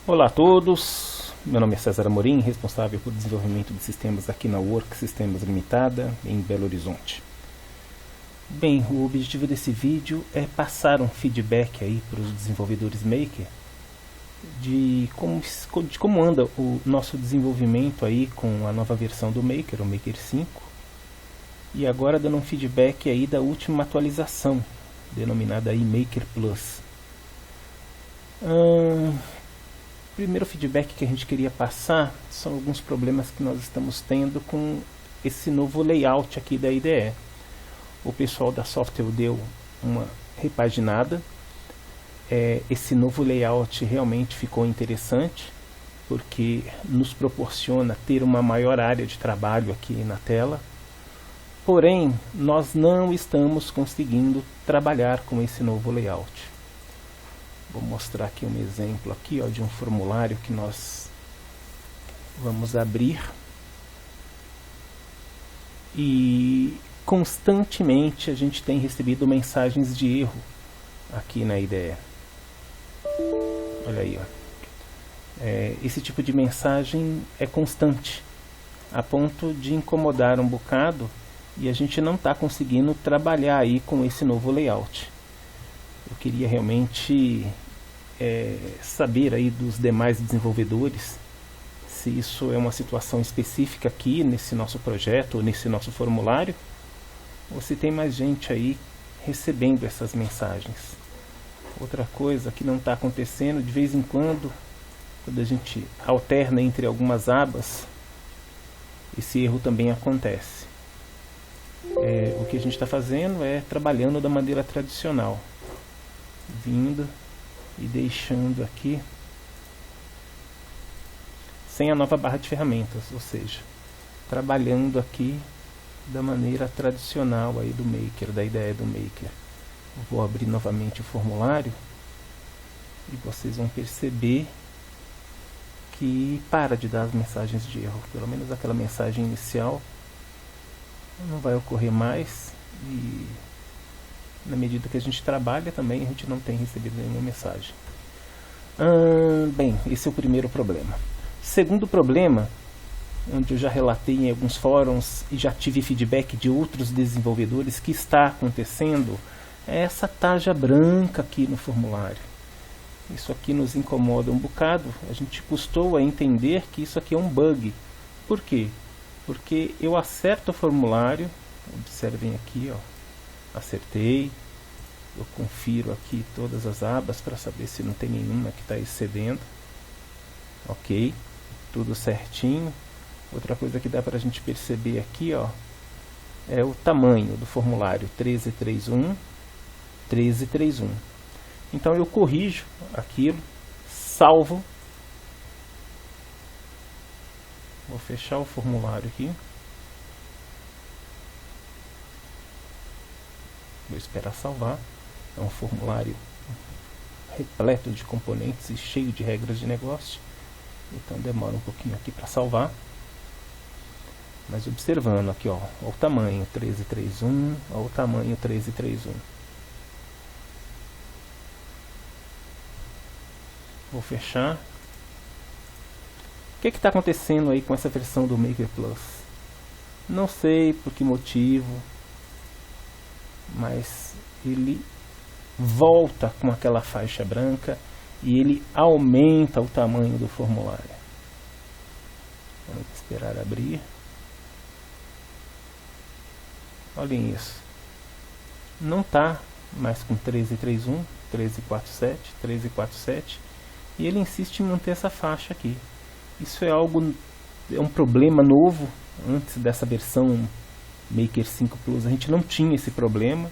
Olá a todos, meu nome é César Amorim, responsável por desenvolvimento de sistemas aqui na Work Sistemas Limitada, em Belo Horizonte. Bem, o objetivo desse vídeo é passar um feedback aí para os desenvolvedores Maker de como anda o nosso desenvolvimento aí com a nova versão do Maker, o Maker 5, e agora dando um feedback aí da última atualização, denominada aí Maker Plus. Primeiro feedback que a gente queria passar são alguns problemas que nós estamos tendo com esse novo layout aqui da IDE. O pessoal da Software deu uma repaginada. Esse novo layout realmente ficou interessante, porque nos proporciona ter uma maior área de trabalho aqui na tela. Porém, nós não estamos conseguindo trabalhar com esse novo layout. Vou mostrar aqui um exemplo aqui, ó, de um formulário que nós vamos abrir. E constantemente a gente tem recebido mensagens de erro aqui na IDE. Olha aí, ó. Esse tipo de mensagem é constante, a ponto de incomodar um bocado, e a gente não está conseguindo trabalhar aí com esse novo layout. Eu queria realmente saber aí dos demais desenvolvedores se isso é uma situação específica aqui nesse nosso projeto, ou nesse nosso formulário, ou se tem mais gente aí recebendo essas mensagens. Outra coisa que não está acontecendo, de vez em quando a gente alterna entre algumas abas, esse erro também acontece. O que a gente está fazendo é trabalhando da maneira tradicional, vindo e deixando aqui sem a nova barra de ferramentas, ou seja, trabalhando aqui da maneira tradicional aí do Maker, da ideia do Maker. Eu vou abrir novamente o formulário e vocês vão perceber que para de dar as mensagens de erro, pelo menos aquela mensagem inicial não vai ocorrer mais, e na medida que a gente trabalha também a gente não tem recebido nenhuma mensagem. Bem, esse é o primeiro problema. Segundo problema, onde eu já relatei em alguns fóruns e já tive feedback de outros desenvolvedores que está acontecendo, é essa taja branca aqui no formulário. Isso aqui nos incomoda um bocado. A gente custou a entender que isso aqui é um bug. Por quê? Porque eu acerto o formulário, observem aqui, ó, acertei, eu confiro aqui todas as abas para saber se não tem nenhuma que está excedendo. Ok, tudo certinho. Outra coisa que dá para a gente perceber aqui, ó, é o tamanho do formulário 1331, 1331. Então eu corrijo aquilo, salvo. Vou fechar o formulário aqui. Vou esperar salvar. É um formulário repleto de componentes e cheio de regras de negócio, então demora um pouquinho aqui para salvar. Mas observando aqui, ó, o tamanho 1331, ó, o tamanho 1331. Vou fechar. O que está acontecendo aí com essa versão do Maker Plus? Não sei por que motivo, mas ele volta com aquela faixa branca e ele aumenta o tamanho do formulário. Vamos esperar abrir. Olhem isso. Não está mais com 1331, 1347, 1347, e ele insiste em manter essa faixa aqui. Isso é um problema novo. Antes dessa versão Maker 5 Plus a gente não tinha esse problema.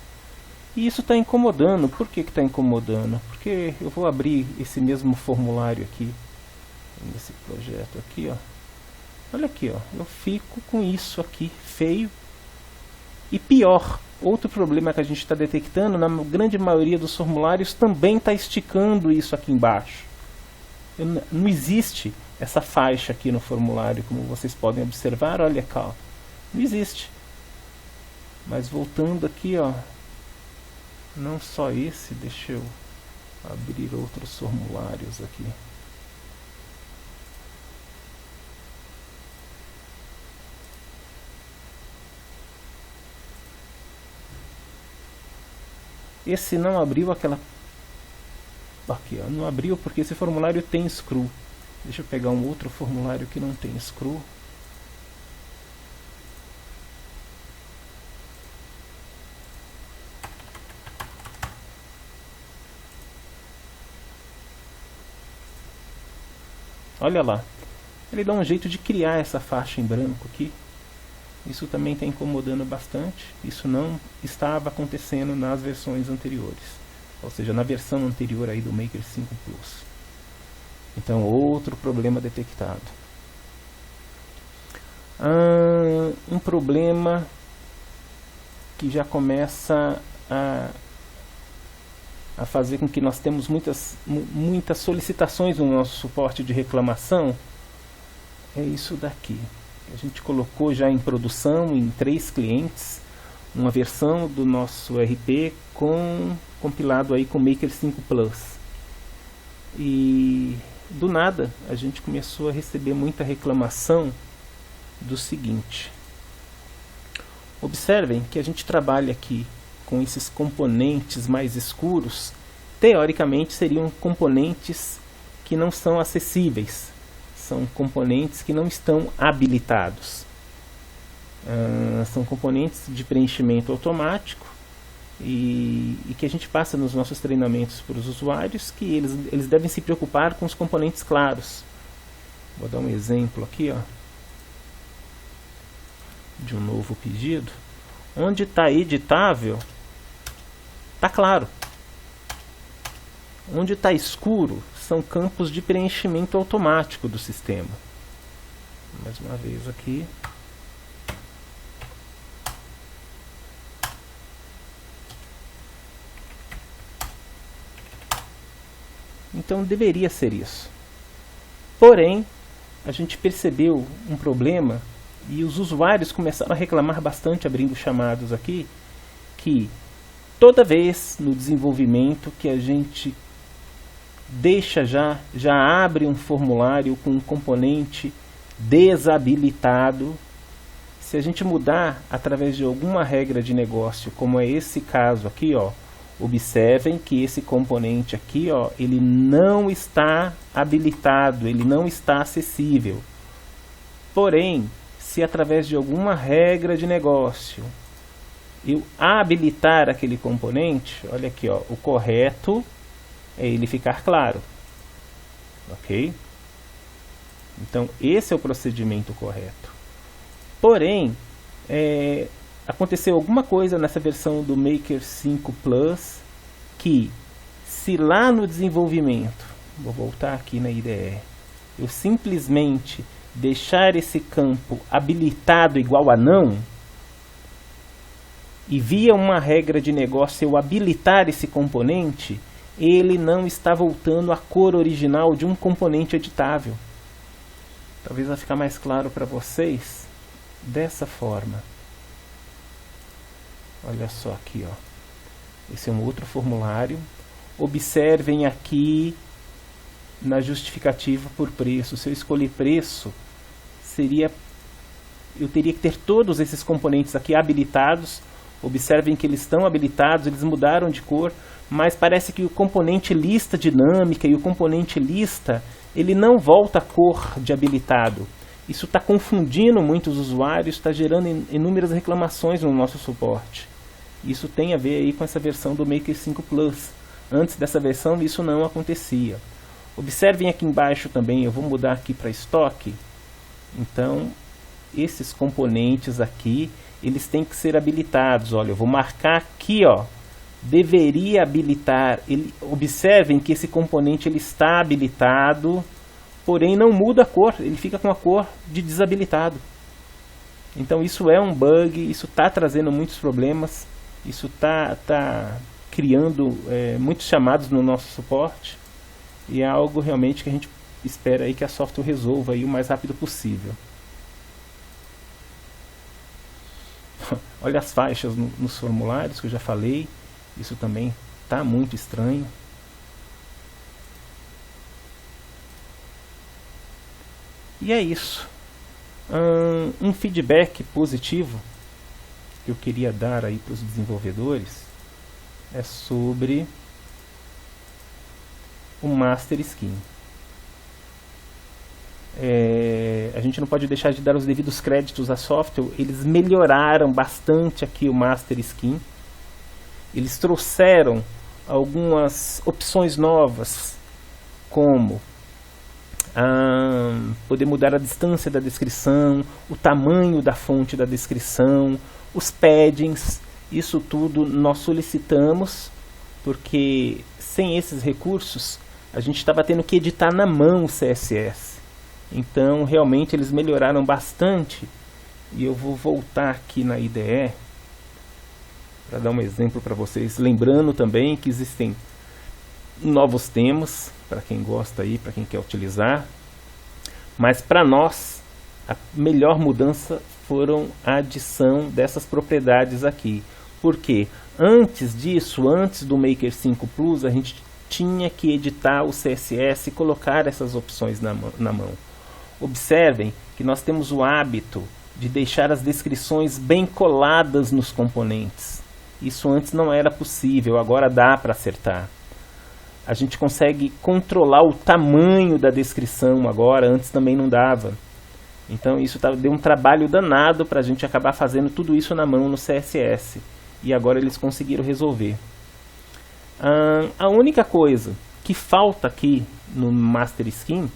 E isso está incomodando. Por que está incomodando? Porque eu vou abrir esse mesmo formulário aqui, nesse projeto aqui, ó. Olha aqui, ó. Eu fico com isso aqui, feio. E pior, outro problema que a gente está detectando, na grande maioria dos formulários, também está esticando isso aqui embaixo. Não existe essa faixa aqui no formulário, como vocês podem observar. Olha cá, ó. Não existe. Mas voltando aqui, ó. Não só esse, deixa eu abrir outros formulários aqui. Esse não abriu aquela... Aqui, ó, não abriu porque esse formulário tem screw. Deixa eu pegar um outro formulário que não tem screw. Olha lá, ele dá um jeito de criar essa faixa em branco aqui. Isso também está incomodando bastante. Isso não estava acontecendo nas versões anteriores, ou seja, na versão anterior aí do Maker 5 Plus. Então, outro problema detectado. Um problema que já começa a fazer com que nós temos muitas solicitações no nosso suporte de reclamação é isso daqui. A gente colocou já em produção em 3 clientes uma versão do nosso RP compilado aí com Maker 5 Plus. E do nada a gente começou a receber muita reclamação do seguinte. Observem que a gente trabalha aqui com esses componentes mais escuros. Teoricamente seriam componentes que não são acessíveis, são componentes que não estão habilitados. São componentes de preenchimento automático e que a gente passa nos nossos treinamentos para os usuários, que eles devem se preocupar com os componentes claros. Vou dar um exemplo aqui, ó, de um novo pedido. Onde está editável, está claro. Onde está escuro, são campos de preenchimento automático do sistema. Mais uma vez aqui. Então deveria ser isso. Porém, a gente percebeu um problema e os usuários começaram a reclamar bastante, abrindo chamados aqui, que toda vez no desenvolvimento que a gente deixa já abre um formulário com um componente desabilitado, se a gente mudar através de alguma regra de negócio, como é esse caso aqui, ó, observem que esse componente aqui, ó, ele não está habilitado, ele não está acessível. Porém, se através de alguma regra de negócio eu habilitar aquele componente, olha aqui, ó, o correto é ele ficar claro, ok? Então esse é o procedimento correto. Porém, aconteceu alguma coisa nessa versão do Maker 5 Plus que, se lá no desenvolvimento, vou voltar aqui na IDE, eu simplesmente deixar esse campo habilitado igual a não, e via uma regra de negócio eu habilitar esse componente, ele não está voltando à cor original de um componente editável. Talvez vai ficar mais claro para vocês dessa forma. Olha só aqui, ó. Esse é um outro formulário. Observem aqui na justificativa por preço. Se eu escolher preço, eu teria que ter todos esses componentes aqui habilitados. Observem que eles estão habilitados, eles mudaram de cor, mas parece que o componente lista dinâmica e o componente lista, ele não volta a cor de habilitado. Isso está confundindo muitos usuários, está gerando inúmeras reclamações no nosso suporte. Isso tem a ver aí com essa versão do Maker 5 Plus. Antes dessa versão isso não acontecia. Observem aqui embaixo também, eu vou mudar aqui para estoque. Então, esses componentes aqui, eles têm que ser habilitados. Olha, eu vou marcar aqui, ó, deveria habilitar. Observem que esse componente ele está habilitado, porém não muda a cor, ele fica com a cor de desabilitado. Então isso é um bug, isso está trazendo muitos problemas, isso está criando muitos chamados no nosso suporte, e é algo realmente que a gente espera aí que a software resolva aí o mais rápido possível. Olha as faixas nos formulários que eu já falei, isso também está muito estranho. E é isso. Um feedback positivo que eu queria dar aí para os desenvolvedores é sobre o Master Skin. A gente não pode deixar de dar os devidos créditos à Softwell. Eles melhoraram bastante aqui o Master Skin. Eles trouxeram algumas opções novas, como poder mudar a distância da descrição, o tamanho da fonte da descrição, os paddings. Isso tudo nós solicitamos, porque sem esses recursos a gente estava tendo que editar na mão o CSS. Então realmente eles melhoraram bastante. E eu vou voltar aqui na IDE para dar um exemplo para vocês, lembrando também que existem novos temas para quem gosta aí, para quem quer utilizar. Mas para nós a melhor mudança foram a adição dessas propriedades aqui. Porque antes disso, antes do Maker 5 Plus, a gente tinha que editar o CSS e colocar essas opções na mão. Observem que nós temos o hábito de deixar as descrições bem coladas nos componentes. Isso antes não era possível, agora dá para acertar. A gente consegue controlar o tamanho da descrição agora, antes também não dava. Então isso deu um trabalho danado para a gente acabar fazendo tudo isso na mão no CSS. E agora eles conseguiram resolver. A única coisa que falta aqui no Master Skin,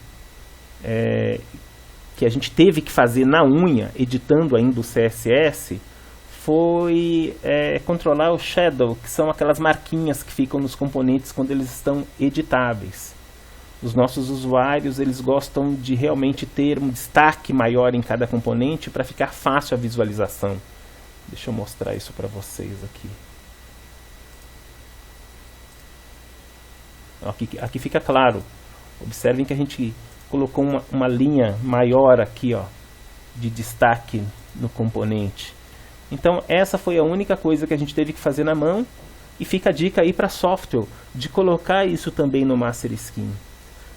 que a gente teve que fazer na unha, editando ainda o CSS, foi controlar o shadow, que são aquelas marquinhas que ficam nos componentes quando eles estão editáveis. Os nossos usuários, eles gostam de realmente ter um destaque maior em cada componente para ficar fácil a visualização. Deixa eu mostrar isso para vocês aqui. Aqui fica claro. Observem que a gente colocou uma linha maior aqui, ó, de destaque no componente. Então essa foi a única coisa que a gente teve que fazer na mão. E fica a dica aí para a Softwell de colocar isso também no Master Skin.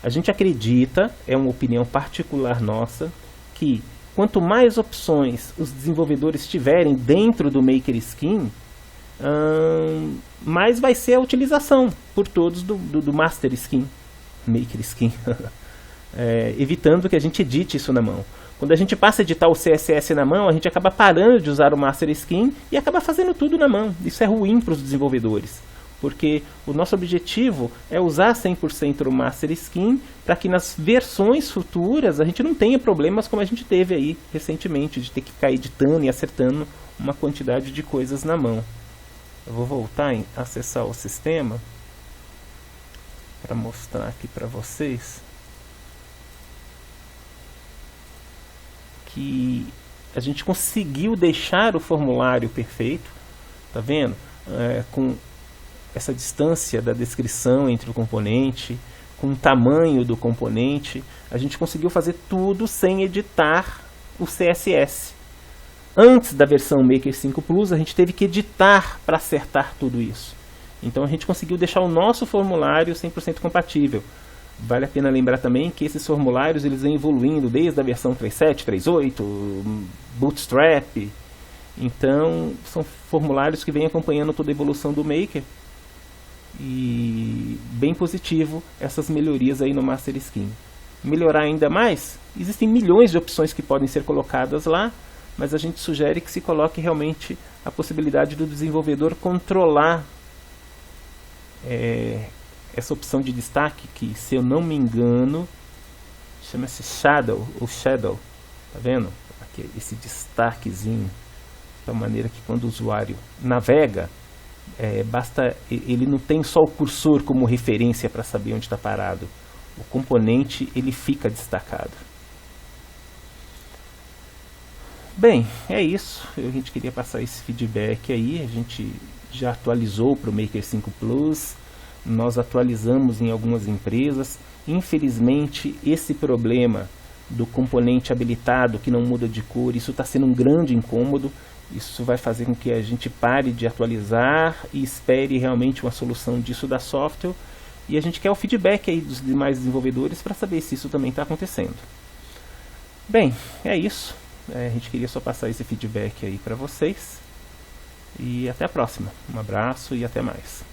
A gente acredita, é uma opinião particular nossa, que quanto mais opções os desenvolvedores tiverem dentro do Maker Skin, mais vai ser a utilização por todos do Master Skin, Maker Skin, evitando que a gente edite isso na mão. Quando a gente passa a editar o CSS na mão, a gente acaba parando de usar o Master Skin e acaba fazendo tudo na mão. Isso é ruim para os desenvolvedores, porque o nosso objetivo é usar 100% o Master Skin para que nas versões futuras a gente não tenha problemas como a gente teve aí recentemente, de ter que ficar editando e acertando uma quantidade de coisas na mão. Eu vou voltar a acessar o sistema para mostrar aqui para vocês que a gente conseguiu deixar o formulário perfeito, tá vendo? Com essa distância da descrição entre o componente, com o tamanho do componente, a gente conseguiu fazer tudo sem editar o CSS. Antes da versão Maker 5 Plus, a gente teve que editar para acertar tudo isso. Então a gente conseguiu deixar o nosso formulário 100% compatível. Vale a pena lembrar também que esses formulários eles vêm evoluindo desde a versão 3.7, 3.8, Bootstrap. Então são formulários que vêm acompanhando toda a evolução do Maker. E bem positivo essas melhorias aí no Master Skin. Melhorar ainda mais? Existem milhões de opções que podem ser colocadas lá, mas a gente sugere que se coloque realmente a possibilidade do desenvolvedor controlar essa opção de destaque, que se eu não me engano chama-se Shadow, ou Shadow, tá vendo? Aqui, esse destaquezinho, de maneira que quando o usuário navega, basta, ele não tem só o cursor como referência para saber onde está parado, o componente ele fica destacado. Bem, é isso, a gente queria passar esse feedback aí, a gente já atualizou para o Maker 5 Plus, nós atualizamos em algumas empresas. Infelizmente esse problema do componente habilitado que não muda de cor, isso está sendo um grande incômodo. Isso vai fazer com que a gente pare de atualizar e espere realmente uma solução disso da Softwell. E a gente quer o feedback aí dos demais desenvolvedores para saber se isso também está acontecendo. Bem, é isso. A gente queria só passar esse feedback aí para vocês. E até a próxima. Um abraço e até mais.